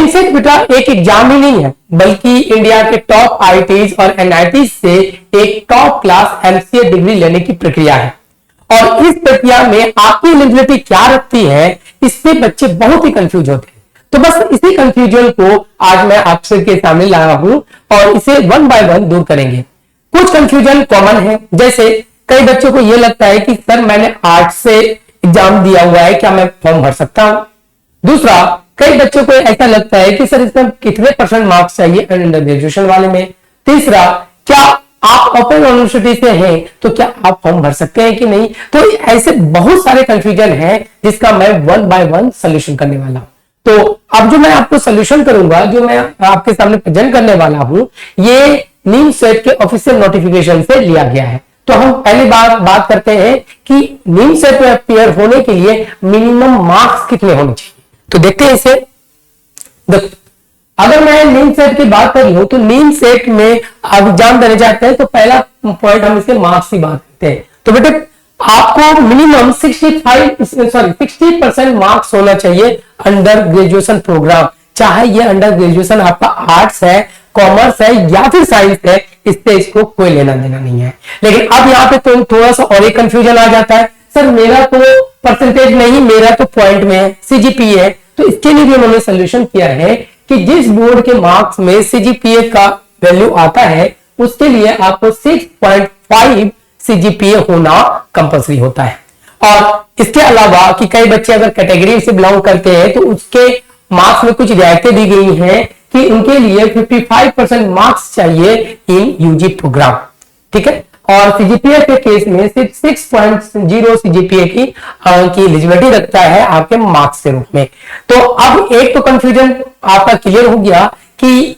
नीम set बेटा एक exam ही नहीं है, बल्कि इंडिया के टॉप आईआईटीज और एनआईटी से एक टॉप क्लास एमसीए डिग्री लेने की प्रक्रिया है। और इस प्रक्रिया में आपकी एलिजिबिलिटी क्या रखती है, इससे बच्चे बहुत ही कंफ्यूज होते हैं। तो बस इसी कंफ्यूजन को आज मैं आपसे के सामने लाया हूं और इसे वन बाय वन दूर करेंगे। कुछ कंफ्यूजन कॉमन है, जैसे कई बच्चों को यह लगता है कि सर मैंने आर्ट से एग्जाम दिया हुआ है, क्या मैं फॉर्म भर सकता हूं। दूसरा, कई बच्चों को ऐसा लगता है कि सर इसमें कितने % मार्क्स चाहिए अंडर ग्रेजुएशन वाले में। तीसरा, क्या आप ओपन यूनिवर्सिटी से हैं तो क्या आप फॉर्म भर सकते हैं कि नहीं। तो ऐसे बहुत सारे कंफ्यूजन हैं जिसका मैं वन बाय वन सोल्यूशन करने वाला हूं। तो अब जो मैं आपको सोल्यूशन करूंगा, जो मैं आपके सामने प्रेजेंट करने वाला हूं, ये नीम सेट के ऑफिशियल नोटिफिकेशन से लिया गया है। तो हम पहली बात करते हैं कि नीम सेट में अपियर होने के लिए मिनिमम मार्क्स कितने होने चाहिए। तो देखते हैं इसे। देखो, अगर मैं नीम सेट की बात कर रही हूं तो नीम सेट में एग्जाम देने जाते हैं तो पहला पॉइंट हम इसके मार्क्स की बात करते हैं। तो बेटे आपको मिनिमम 60% मार्क्स होना चाहिए अंडर ग्रेजुएशन प्रोग्राम, चाहे ये अंडर ग्रेजुएशन आपका आर्ट्स है, कॉमर्स है या फिर साइंस है, इससे इसको कोई लेना देना नहीं है। लेकिन अब यहाँ पे तो थोड़ा सा और एक कंफ्यूजन आ जाता है, सर मेरा तो परसेंटेज नहीं, मेरा तो पॉइंट में है, सीजीपीए है। तो इसके लिए भी उन्होंने सोल्यूशन किया है कि जिस बोर्ड के मार्क्स में सीजीपीए का वैल्यू आता है उसके लिए आपको 6.5 सीजीपीए होना कंपल्सरी होता है। और इसके अलावा कि कई बच्चे अगर कैटेगरी से बिलोंग करते हैं तो उसके मार्क्स में कुछ रियायतें दी गई हैं कि उनके लिए 55% मार्क्स चाहिए इन यूजी प्रोग्राम, ठीक है। और सीजीपीए के केस में सिर्फ 6.0 सीजीपीए की एलिजिबिलिटी रखता है आपके मार्क्स के रूप में। तो अब एक तो कंफ्यूजन आपका क्लियर हो गया कि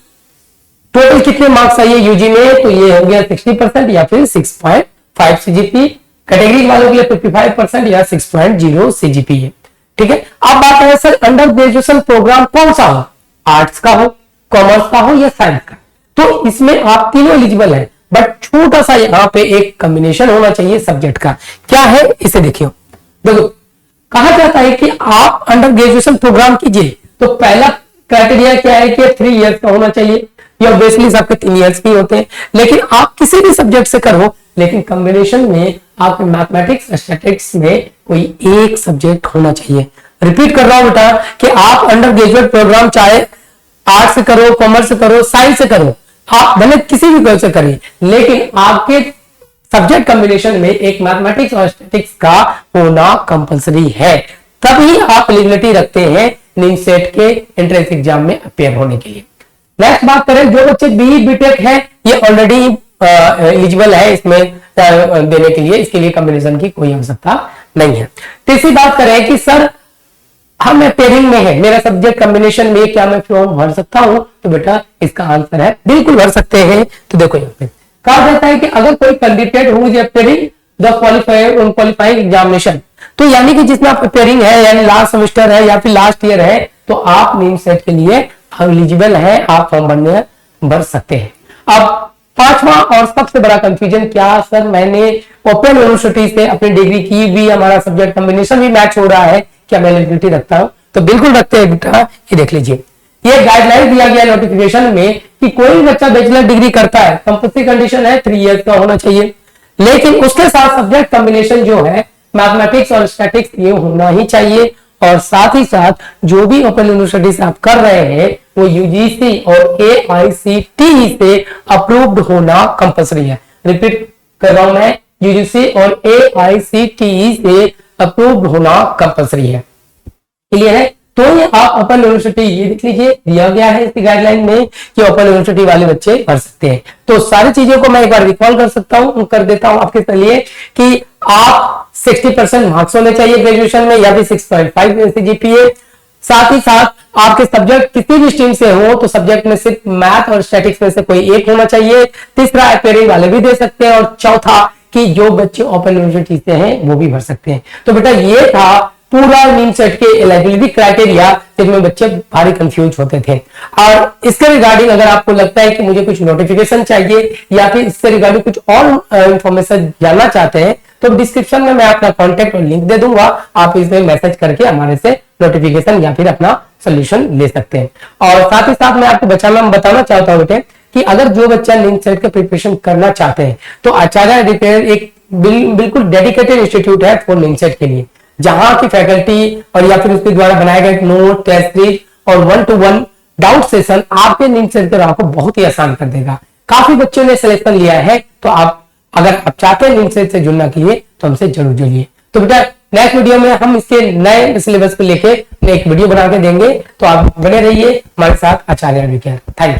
टोटल कितने मार्क्स चाहिए यूजी में, तो ये हो गया 60% या फिर 6.5 सीजीपी, कैटेगरी वालों के लिए 55% या 6.0 सीजीपीए, ठीक है। अब बात है सर अंडर ग्रेजुएशन प्रोग्राम कौन सा हो, आर्ट्स का हो, कॉमर्स का हो या साइंस का। तो इसमें आप तीनों एलिजिबल हैं, बट छोटा सा यहाँ पे एक कॉम्बिनेशन होना चाहिए सब्जेक्ट का। क्या है इसे देखियो। देखो, कहा जाता है कि आप अंडर ग्रेजुएशन प्रोग्राम कीजिए तो पहला क्राइटेरिया क्या है कि 3 इयर्स का होना चाहिए, या ऑब्वियसली सबके 3 इयर्स के होते हैं। लेकिन आप किसी भी सब्जेक्ट से करो, लेकिन कॉम्बिनेशन में आप मैथमेटिक्स स्टैटिस्टिक्स में कोई एक सब्जेक्ट होना चाहिए। रिपीट कर रहा हूं बेटा कि आप अंडर ग्रेजुएट प्रोग्राम चाहे आर्ट्स से करो, कॉमर्स से करो, साइंस से करो, आप भले किसी भी कोर्स से करिए, लेकिन आपके सब्जेक्ट कॉम्बिनेशन में एक मैथमेटिक्स और स्टैटिस्टिक्स का होना कंपलसरी है, तभी आप एलिजिबिलिटी रखते हैं नीम सेट के एंट्रेंस एग्जाम में अपेयर होने के लिए। नेक्स्ट बात करें, जो बच्चे बीई बीटेक है ये ऑलरेडी एलिजिबल है इसमें देने के लिए, इसके लिए कॉम्बिनेशन की कोई आवश्यकता नहीं है। तीसरी बात करें कि सर हम अपेयरिंग में है, मेरा सब्जेक्ट कॉम्बिनेशन में, क्या मैं फॉर्म भर सकता हूं। तो बेटा इसका आंसर है बिल्कुल भर सकते हैं। तो देखो यहाँ पे कहा जाता है कि अगर कोई candidate who is appearing the qualifying examination, तो यानी कि जिसमें आप अपेयरिंग है, यानी लास्ट सेमेस्टर है या फिर लास्ट ईयर है, तो आप नीम सेट के लिए एलिजिबल है, आप फॉर्म भर सकते हैं। अब पांचवा और सबसे बड़ा कंफ्यूजन, क्या सर मैंने ओपन यूनिवर्सिटी से अपनी डिग्री की भी, हमारा सब्जेक्ट कॉम्बिनेशन भी मैच हो रहा है, क्या मैं एलिजिबिलिटी रखता हूं। तो बिल्कुल रखते हैं बेटा। ये देख लीजिए, ये गाइडलाइन दिया गया नोटिफिकेशन में कि कोई भी बच्चा बैचलर डिग्री करता है, कंपल्सरी कंडीशन है 3 इयर्स का होना चाहिए, लेकिन उसके साथ सब्जेक्ट कॉम्बिनेशन जो है मैथमेटिक्स और स्टैटिस्टिक्स ये होना ही चाहिए। और साथ ही साथ जो भी ओपन यूनिवर्सिटी से आप कर रहे हैं वो यूजीसी और एआईसीटीई से अप्रूव्ड होना कंपल्सरी है। रिपीट कर रहा हूं मैं, यूजीसी और एआईसीटीई से अप्रूव्ड होना कंपल्सरी है। क्लियर है। तो ये आप ओपन यूनिवर्सिटी, ये देख लीजिए दिया गया है इसकी गाइडलाइन में कि ओपन यूनिवर्सिटी वाले बच्चे भर सकते हैं। तो सारी चीजों को मैं एक बार रिकॉल कर देता हूं आपके लिए कि आप 60% मार्क्स होने चाहिए ग्रेजुएशन में या फिर 6.5 सीजीपीए। साथ ही साथ आपके सब्जेक्ट किसी भी स्ट्रीम से हो तो सब्जेक्ट में सिर्फ मैथ और स्टैटिक्स में से कोई एक होना चाहिए। तीसरा अपेयरिंग वाले भी दे सकते हैं, और चौथा कि जो बच्चे ओपन यूनिवर्सिटी से हैं वो भी भर सकते हैं। तो बेटा ये था पूरा नीम सेट के एलिजिबिलिटी क्राइटेरिया, जिसमें बच्चे भारी कंफ्यूज होते थे। और इसके रिगार्डिंग अगर आपको लगता है कि मुझे कुछ नोटिफिकेशन चाहिए या फिर इससे रिगार्डिंग कुछ और इंफॉर्मेशन जानना चाहते हैं, तो डिस्क्रिप्शन में मैं अपना कॉन्टेक्ट और लिंक दे दूंगा, आप इसमें मैसेज करके हमारे से नोटिफिकेशन या फिर अपना सोल्यूशन ले सकते हैं। और साथ ही साथ मैं आपको बताना चाहता हूं बेटे कि अगर जो बच्चा नीट सेट का प्रिपरेशन करना चाहते हैं तो आचार्य रिपेयर एक बिल्कुल डेडिकेटेड इंस्टीट्यूट है फॉर नीट सेट के लिए, जहां की फैकल्टी और या फिर उसके द्वारा बनाए गए नोट, टेस्ट सीरीज और 1-to-1 डाउट सेशन आपके नीट सेट के राह को बहुत ही आसान कर देगा। काफी बच्चों ने सिलेक्शन लिया है, तो आप अगर आप चाहते हैं नीट सेट से जुड़ना के लिए तो हमसे जरूर जुड़िए। तो बेटा नेक्स्ट वीडियो में हम इसके नए सिलेबस को लेके एक वीडियो बना के देंगे, तो आप बने रहिए हमारे साथ आचार्य विज्ञान। Thank you.